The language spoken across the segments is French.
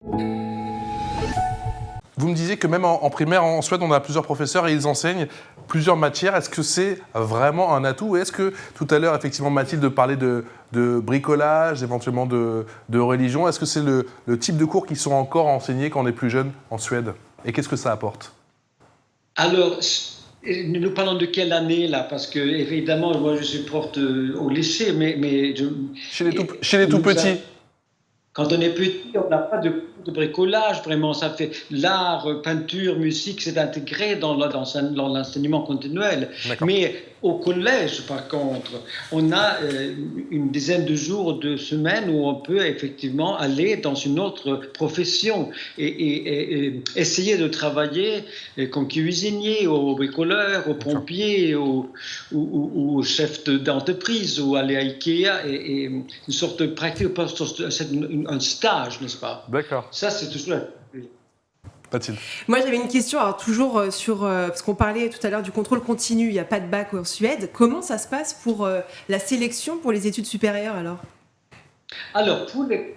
Vous me disiez que même en primaire, en Suède, on a plusieurs professeurs et ils enseignent plusieurs matières. Est-ce que c'est vraiment un atout? Est-ce que, tout à l'heure, effectivement, Mathilde parlait de bricolage, éventuellement de religion. Est-ce que c'est le type de cours qui sont encore enseignés quand on est plus jeune en Suède? Et qu'est-ce que ça apporte? Alors, nous parlons de quelle année là? Parce que, évidemment, moi je suis prof au lycée, mais Chez les tout petits. Quand on est petit, on n'a pas de cours de bricolage, vraiment. Ça fait l'art, peinture, musique, c'est intégré dans l'enseignement continuel. D'accord. Mais au collège, par contre, on a une dizaine de jours, de semaines où on peut effectivement aller dans une autre profession et essayer de travailler comme cuisinier, au bricoleur, au pompier, au chef d'entreprise, ou aller à Ikea, et une sorte de pratique, un stage, n'est-ce pas? D'accord. Ça, c'est tout cela. Mathilde. Moi, j'avais une question, alors toujours sur, parce qu'on parlait tout à l'heure du contrôle continu, il n'y a pas de bac en Suède. Comment ça se passe pour la sélection pour les études supérieures alors? Alors, pour les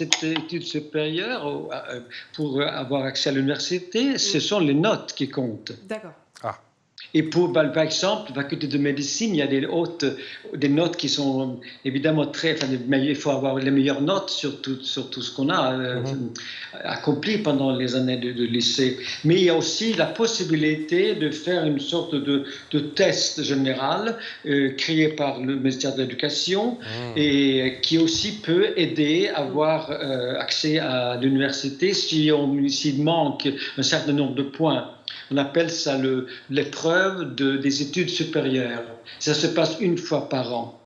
études supérieures, pour avoir accès à l'université, ce sont les notes qui comptent. D'accord. Et par exemple, la faculté de médecine, il y a des notes qui sont évidemment il faut avoir les meilleures notes sur tout ce qu'on a accompli pendant les années de lycée. Mais il y a aussi la possibilité de faire une sorte de test général créé par le ministère de l'Éducation et qui aussi peut aider à avoir accès à l'université s'il manque un certain nombre de points. On appelle ça l'épreuve des études supérieures. Ça se passe une fois par an.